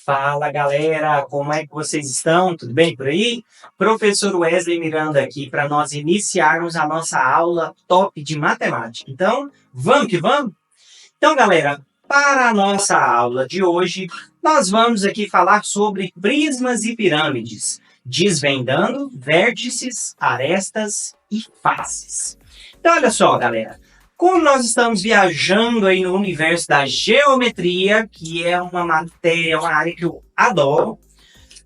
Fala galera, como é que vocês estão? Tudo bem por aí? Professor Wesley Miranda aqui para nós iniciarmos a nossa aula top de matemática. Então, vamos que vamos? Então, galera, para a nossa aula de hoje, nós vamos aqui falar sobre prismas e pirâmides, desvendando vértices, arestas e faces. Então, olha só, galera. Como nós estamos viajando aí no universo da geometria, que é uma matéria, uma área que eu adoro,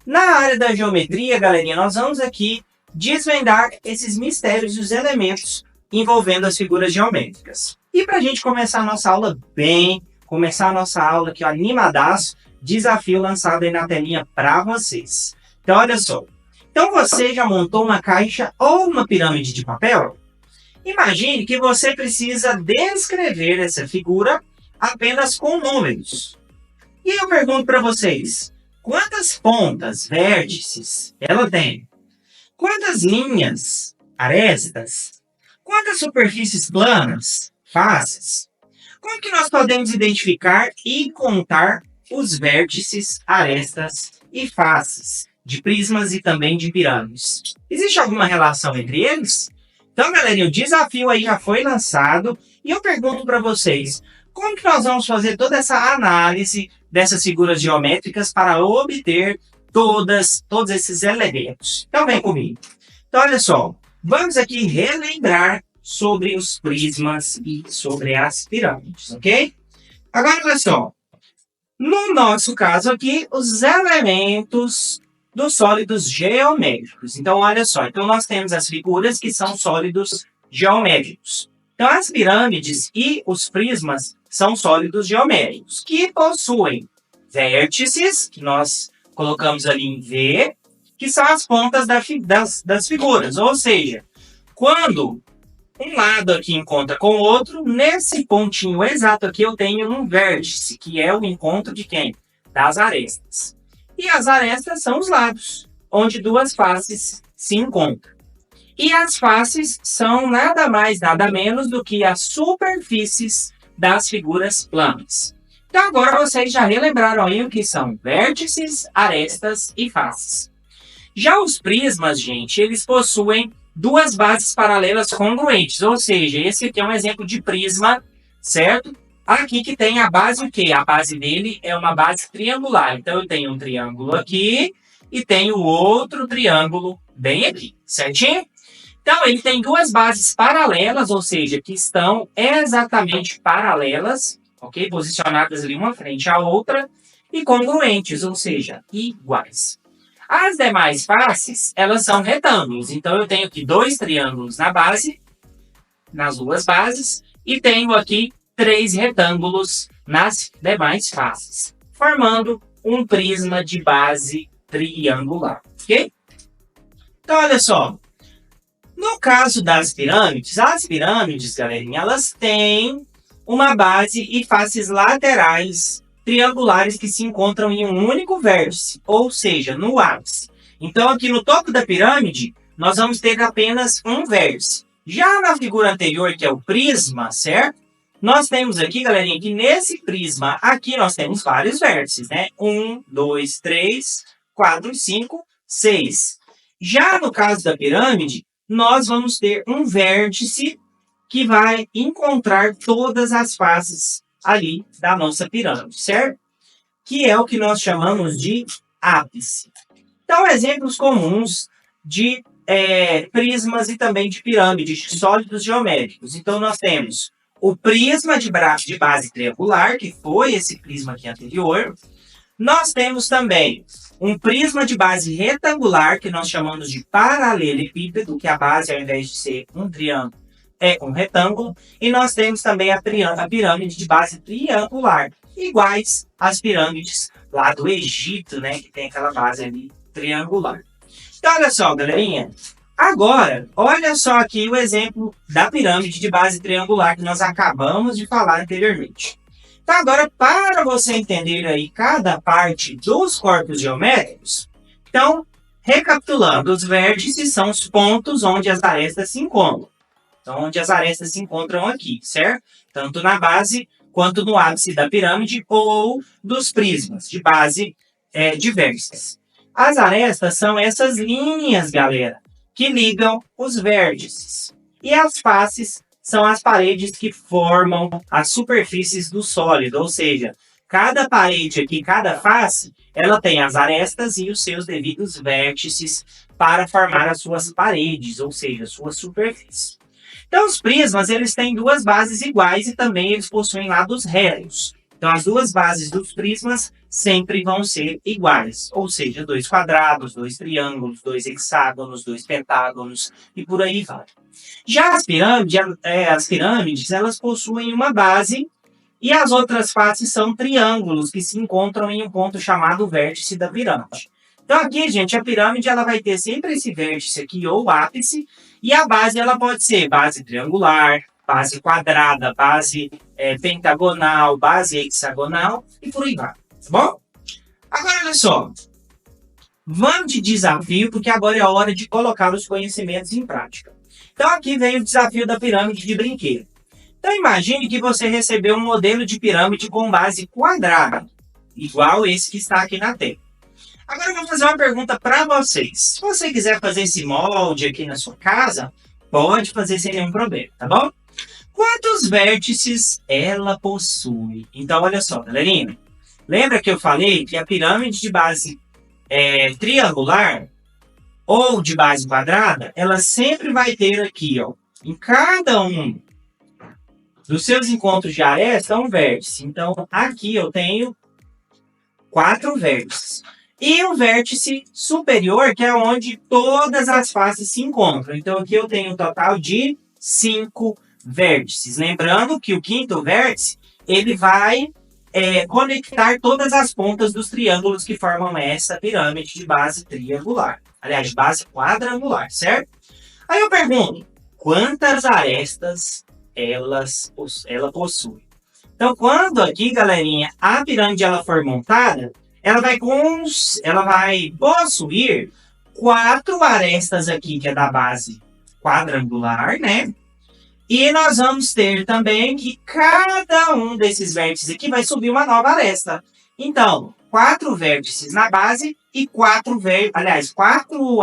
na área da geometria, galerinha, nós vamos aqui desvendar esses mistérios e os elementos envolvendo as figuras geométricas. E para a gente começar a nossa aula bem, começar a nossa aula aqui, ó, animadaço, desafio lançado aí na telinha para vocês. Então, olha só. Então, você já montou uma caixa ou uma pirâmide de papel? Imagine que você precisa descrever essa figura apenas com números. E eu pergunto para vocês, quantas pontas, vértices, ela tem? Quantas linhas, arestas? Quantas superfícies planas, faces? Como que nós podemos identificar e contar os vértices, arestas e faces de prismas e também de pirâmides? Existe alguma relação entre eles? Então, galerinha, o desafio aí já foi lançado e eu pergunto para vocês, como que nós vamos fazer toda essa análise dessas figuras geométricas para obter todos esses elementos? Então, vem comigo. Então, olha só, vamos aqui relembrar sobre os prismas e sobre as pirâmides, ok? Agora, olha só, no nosso caso aqui, os elementos dos sólidos geométricos. Então, olha só. Então, nós temos as figuras que são sólidos geométricos. Então, as pirâmides e os prismas são sólidos geométricos, que possuem vértices, que nós colocamos ali em V, que são as pontas das figuras. Ou seja, quando um lado aqui encontra com o outro, nesse pontinho exato aqui eu tenho um vértice, que é o encontro de quem? Das arestas. E as arestas são os lados, onde duas faces se encontram. E as faces são nada mais, nada menos do que as superfícies das figuras planas. Então agora vocês já relembraram aí o que são vértices, arestas e faces. Já os prismas, gente, eles possuem duas bases paralelas congruentes, ou seja, esse aqui é um exemplo de prisma, certo? Aqui que tem a base o quê? A base dele é uma base triangular. Então, eu tenho um triângulo aqui e tenho outro triângulo bem aqui, certinho? Então, ele tem duas bases paralelas, ou seja, que estão exatamente paralelas, ok? Posicionadas ali uma frente à outra e congruentes, ou seja, iguais. As demais faces, elas são retângulos. Então, eu tenho aqui dois triângulos na base, nas duas bases, e tenho aqui três retângulos nas demais faces, formando um prisma de base triangular, ok? Então, olha só. No caso das pirâmides, as pirâmides, galerinha, elas têm uma base e faces laterais triangulares que se encontram em um único vértice, ou seja, no ápice. Então, aqui no topo da pirâmide, nós vamos ter apenas um vértice. Já na figura anterior, que é o prisma, certo? Nós temos aqui, galerinha, que nesse prisma aqui nós temos vários vértices, né? 1, 2, 3, 4, 5, 6. Já no caso da pirâmide, nós vamos ter um vértice que vai encontrar todas as faces ali da nossa pirâmide, certo? Que é o que nós chamamos de ápice. Então, exemplos comuns de prismas e também de pirâmides, de sólidos geométricos. Então, nós temos o prisma de base triangular, que foi esse prisma aqui anterior. Nós temos também um prisma de base retangular, que nós chamamos de paralelepípedo, que a base, ao invés de ser um triângulo, é um retângulo. E nós temos também a pirâmide de base triangular, iguais às pirâmides lá do Egito, né, que tem aquela base ali triangular. Então, olha só, galerinha. Agora, olha só aqui o exemplo da pirâmide de base triangular que nós acabamos de falar anteriormente. Então, agora, para você entender aí cada parte dos corpos geométricos, então, recapitulando, os vértices são os pontos onde as arestas se encontram. Então, onde as arestas se encontram aqui, certo? Tanto na base quanto no ápice da pirâmide ou dos prismas de base de vértices. As arestas são essas linhas, galera, que ligam os vértices. E as faces são as paredes que formam as superfícies do sólido, ou seja, cada parede aqui, cada face, ela tem as arestas e os seus devidos vértices para formar as suas paredes, ou seja, suas superfícies. Então, os prismas, eles têm duas bases iguais e também eles possuem lados retos. Então, as duas bases dos prismas sempre vão ser iguais, ou seja, 2 quadrados, 2 triângulos, 2 hexágonos, 2 pentágonos e por aí vai. Já as pirâmides, elas possuem uma base e as outras faces são triângulos que se encontram em um ponto chamado vértice da pirâmide. Então aqui, gente, a pirâmide ela vai ter sempre esse vértice aqui, ou ápice, e a base ela pode ser base triangular, base quadrada, base pentagonal, base hexagonal e por aí vai, tá bom? Agora, olha só, vamos de desafio, porque agora é a hora de colocar os conhecimentos em prática. Então aqui vem o desafio da pirâmide de brinquedo. Então imagine que você recebeu um modelo de pirâmide com base quadrada, igual esse que está aqui na tela. Agora eu vou fazer uma pergunta para vocês. Se você quiser fazer esse molde aqui na sua casa, pode fazer sem nenhum problema, tá bom? Quantos vértices ela possui? Então olha só, galerinha. Lembra que eu falei que a pirâmide de base triangular ou de base quadrada, ela sempre vai ter aqui, ó, em cada um dos seus encontros de aresta, um vértice. Então, aqui eu tenho 4 vértices. E o vértice superior, que é onde todas as faces se encontram. Então, aqui eu tenho um total de 5 vértices. Lembrando que o quinto vértice, ele vai conectar todas as pontas dos triângulos que formam essa pirâmide de base triangular. Aliás, de base quadrangular, certo? Aí eu pergunto, quantas arestas ela possui? Então, quando aqui, galerinha, a pirâmide ela for montada, ela vai possuir 4 arestas aqui, que é da base quadrangular, né? E nós vamos ter também que cada um desses vértices aqui vai subir uma nova aresta. Então, 4 vértices na base e 4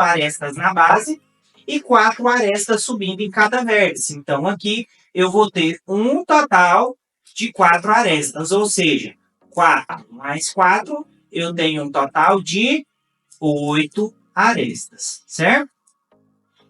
arestas na base e 4 arestas subindo em cada vértice. Então, aqui eu vou ter um total de 4 arestas, ou seja, 4 mais 4, eu tenho um total de 8 arestas, certo?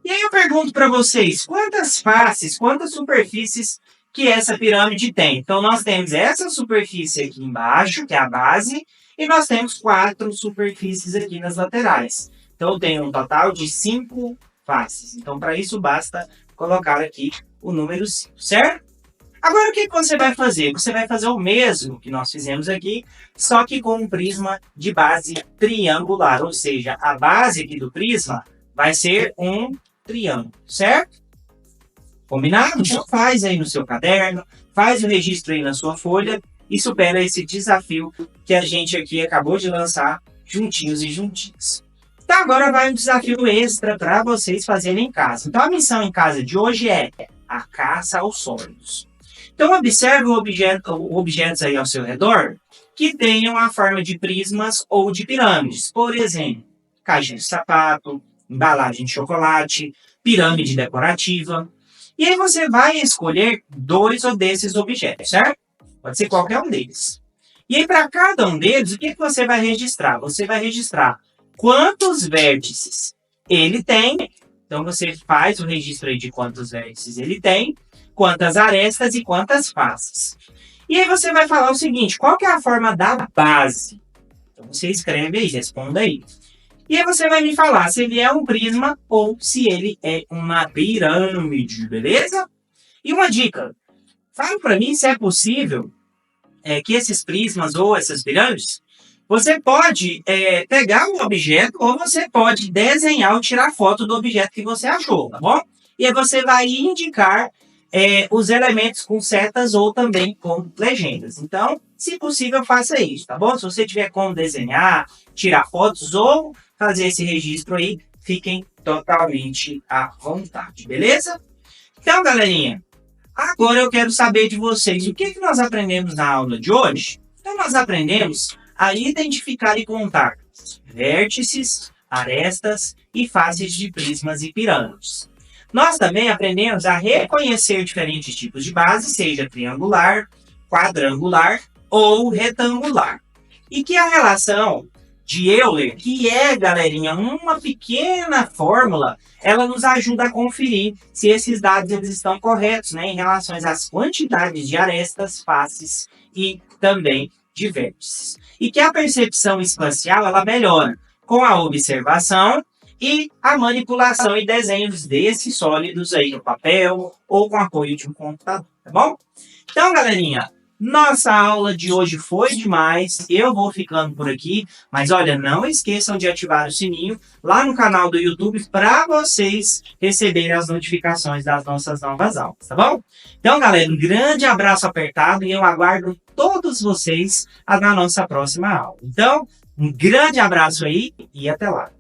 E aí eu pergunto para vocês, quantas faces, quantas superfícies que essa pirâmide tem? Então, nós temos essa superfície aqui embaixo, que é a base, e nós temos 4 superfícies aqui nas laterais. Então, eu tenho um total de 5 faces. Então, para isso, basta colocar aqui o número 5, certo? Agora, o que você vai fazer? Você vai fazer o mesmo que nós fizemos aqui, só que com um prisma de base triangular, ou seja, a base aqui do prisma vai ser um triângulo, certo? Combinado? Então faz aí no seu caderno, faz o registro aí na sua folha e supera esse desafio que a gente aqui acabou de lançar juntinhos e juntinhos. Então agora vai um desafio extra para vocês fazerem em casa. Então a missão em casa de hoje é a caça aos sólidos. Então observe objetos aí ao seu redor que tenham a forma de prismas ou de pirâmides. Por exemplo, caixa de sapato, embalagem de chocolate, pirâmide decorativa. E aí você vai escolher 2 desses objetos, certo? Pode ser qualquer um deles. E aí para cada um deles, o que você vai registrar? Você vai registrar quantos vértices ele tem. Então você faz o registro aí de quantos vértices ele tem, quantas arestas e quantas faces. E aí você vai falar o seguinte, qual que é a forma da base? Então você escreve aí, responda aí. E aí você vai me falar se ele é um prisma ou se ele é uma pirâmide, beleza? E uma dica, fala para mim se é possível que esses prismas ou essas pirâmides, você pode pegar um objeto ou você pode desenhar ou tirar foto do objeto que você achou, tá bom? E aí você vai indicar os elementos com setas ou também com legendas. Então, se possível, faça isso, tá bom? Se você tiver como desenhar, tirar fotos ou fazer esse registro aí, fiquem totalmente à vontade, beleza? Então, galerinha, agora eu quero saber de vocês o que nós aprendemos na aula de hoje. Então, nós aprendemos a identificar e contar vértices, arestas e faces de prismas e pirâmides. Nós também aprendemos a reconhecer diferentes tipos de base, seja triangular, quadrangular ou retangular. E que a relação de Euler, que é, galerinha, uma pequena fórmula, ela nos ajuda a conferir se esses dados eles estão corretos, né, em relação às quantidades de arestas, faces e também de vértices. E que a percepção espacial ela melhora com a observação e a manipulação e desenhos desses sólidos aí no papel ou com apoio de um computador, tá bom? Então, galerinha, nossa aula de hoje foi demais, eu vou ficando por aqui, mas olha, não esqueçam de ativar o sininho lá no canal do YouTube para vocês receberem as notificações das nossas novas aulas, tá bom? Então, galera, um grande abraço apertado e eu aguardo todos vocês na nossa próxima aula. Então, um grande abraço aí e até lá!